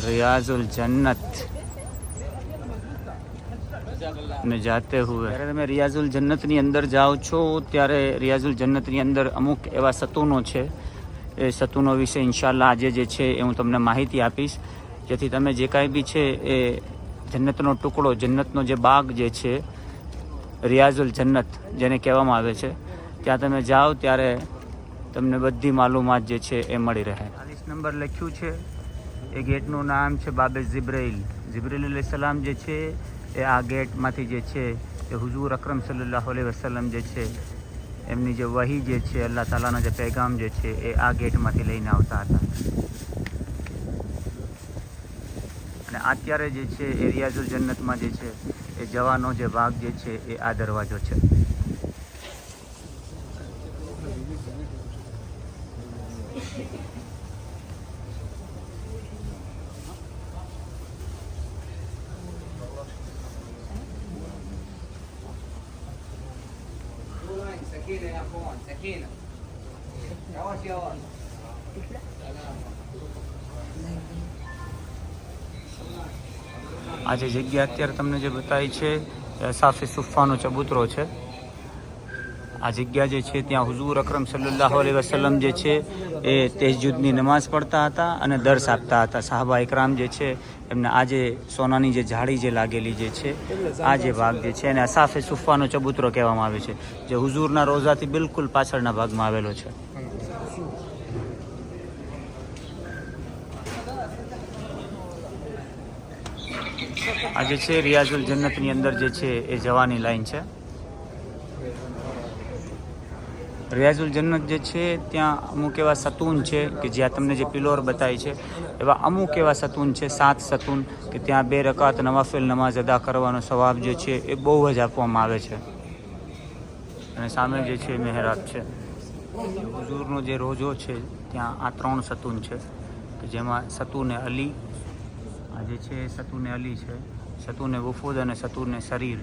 रियाजुल जन्नत में जाते हुए જ્યારે તમે રિયાઝુલ જન્નતની અંદર જાઓ છો ત્યારે રિયાઝુલ જન્નતની અંદર અમુક એવા સતૂનો છે. એ સતૂનો વિશે ઇન્શાલ્લાહ આજે જે છે એ હું તમને માહિતી આપીશ, જેથી તમે જે કાંઈ બી છે એ જન્નતનો ટુકડો, જન્નતનો જે બાગ જે છે રિયાઝુલ જન્નત જેને કહેવામાં આવે છે, ત્યાં તમે જાઓ ત્યારે તમને બધી માલુમાત જે છે એ મળી રહે. 40 નંબર લખ્યું છે. એ ગેટનું નામ છે બાબે જિબ્રાઈલ. જિબ્રાઈલ અલૈહિસ્સલામ જે છે એ આ ગેટમાંથી જે છે એ હુઝુર અકરમ સલ્લલ્લાહુ અલૈહિ વસલ્લમ જે છે એમની જે વહી જે છે, અલ્લાહ તાલાના જે પૈગામ જે છે એ આ ગેટમાંથી લઈને આવતા હતા. અને અત્યારે જે છે એ રિયાઝુલ જન્નતમાં જે છે એ જવાનો જે ભાગ જે છે એ આ દરવાજો છે. આ જે જગ્યા અત્યારે તમને જે બતાવી છે સાફી સુફાનો ચબૂતરો છે. આ જગ્યા જે છે ત્યાં હુઝુર અકરમ સલ્લલ્લાહુ અલૈહિ વસલ્લમ જે છે એ તહેજ્જુદની નમાઝ પડતા હતા અને દર્સ આપતા હતા. સાહબા ઇકરામ જે છે એમને આ જે સોનાની જે જાળી જે લાગેલી જે છે આ જે ભાગ જે છે એને સાફે સુફાનો ચબૂતરો કહેવામાં આવે છે, જે હુઝુરના રોઝાથી બિલકુલ પાછળના ભાગમાં આવેલો છે. આ જે છે રિયાઝુલ જન્નતની અંદર જે છે એ જવાની લાઈન છે. રિયાઝુલ જન્નત જે છે ત્યાં અમુક એવા સતૂન છે કે જ્યાં તમને જે પિલોર બતાવી છે એવા અમુક એવા સતૂન છે, 7 સતૂન કે ત્યાં 2 રકાત નવાફિલ નમાઝ અદા કરવાનો સવાબ જે છે એ બહુ જ આપવામાં આવે છે. અને સામે જે છે મહેરાબ છે. હુઝુરનો જે રોજો છે ત્યાં આ 3 સતૂન છે કે જેમાં સતૂને અલી, આ જે છે સતૂને અલી છે, સતૂને વુફૂદ અને સતૂને શરીર.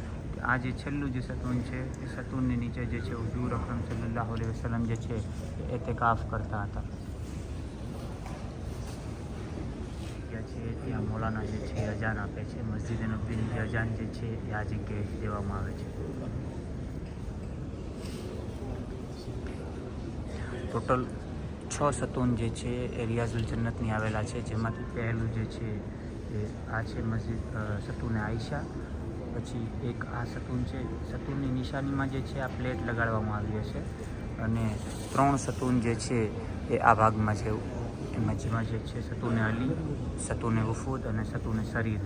આ જે છેલ્લું જે સતૂન છે એ સતૂનની નીચે જે છે હુઝુર અકરમ સલ્લલ્લાહુ અલૈહિ વસલ્લમ જે છે એ ઇતિકાફ કરતા હતા. ત્યાં મૌલાના જે છે અજાન આપે છે. મસ્જિદ નબવીની જે અજાન જે છે એ આ જગ્યાએ દેવામાં આવે છે. ટોટલ 6 સતૂન જે છે એ રિયાઝુલ જન્નતની આવેલા છે, જેમાંથી પહેલું જે છે એ આ છે મસ્જિદ સતૂને આઈશા. પછી એક આ સતૂન છે. સતૂનની નિશાનીમાં જે છે આ પ્લેટ લગાડવામાં આવી છે અને 3 સતૂન જે છે એ આ ભાગમાં છે. એમાં જેમાં જે છે સતૂને અલી, સતૂને વુફૂદ અને સતૂને શરીર,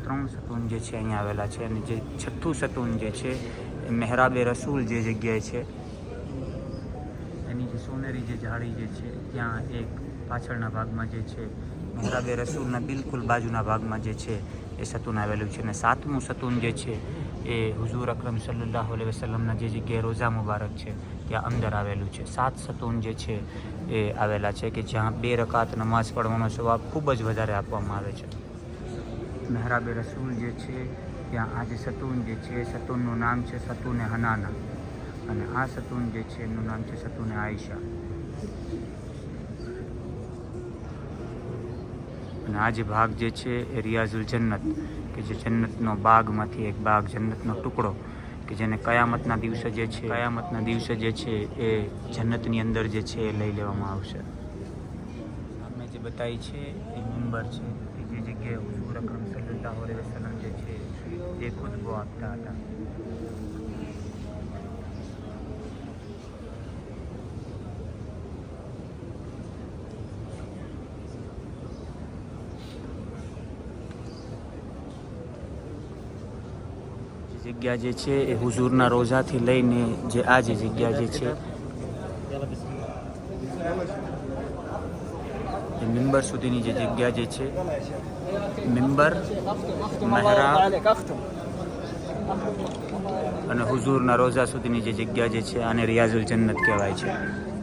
3 સતૂન જે છે અહીંયા આવેલા છે. અને જે 6થું સતૂન જે છે એ મહેરાબે રસૂલ જે જગ્યાએ છે, એની જે સોનેરી જે જાળી જે છે ત્યાં એક પાછળના ભાગમાં જે છે મહેરાબે રસૂલના બિલકુલ બાજુના ભાગમાં જે છે એ સતૂન આવેલું છે. અને 7મું સતૂન જે છે એ હુઝુર અકરમ સલ્લલ્લાહુ અલૈહિ વસલ્લમના જે જગ્યાએ રોઝા મુબારક છે ત્યાં અંદર આવેલું છે. 7 સતૂન જે છે એ આવેલા છે કે જ્યાં 2 રકાત નમાઝ પઢવાનો સવાબ ખૂબ જ વધારે આપવામાં આવે છે. મહેરાબે રસૂલ જે છે ત્યાં આ જે સતૂન જે છે સતૂનનું નામ છે સતૂને હનાના, અને આ સતૂન જે છે એનું નામ છે સતૂને આઈશા. અને આ જે ભાગ જે છે એ રિયાઝુલ જન્નત કે જે જન્નતનો બાગમાંથી એક બાગ, જન્નતનો ટુકડો કે જેને કયામતના દિવસે જે છે એ જન્નતની અંદર જે છે એ લઈ લેવામાં આવશે. સામે જે બતાવી છે એ મિંબર છે કે જે જગ્યાએ હુઝુર અકરમ સલ્લલ્લાહુ અલૈહિ વસલ્લમ જે છે એ ખુતબો આપતા હતા. જગ્યા જે છે એ હુઝુરના રોઝાથી લઈને જે આ જે જગ્યા જે છે એ મિંબર સુધીની જે જગ્યા જે છે, મિંબર, મહેરાબ અને હુઝુરના રોઝા સુધીની જે જગ્યા જે છે આને રિયાઝુલ જન્નત કહેવાય છે.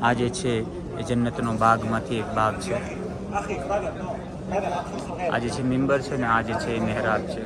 આ જે છે એ જન્નતનો બાગમાંથી એક બાગ છે. આ જે છે મિંબર છે ને આ જે છે એ મહેરાબ છે.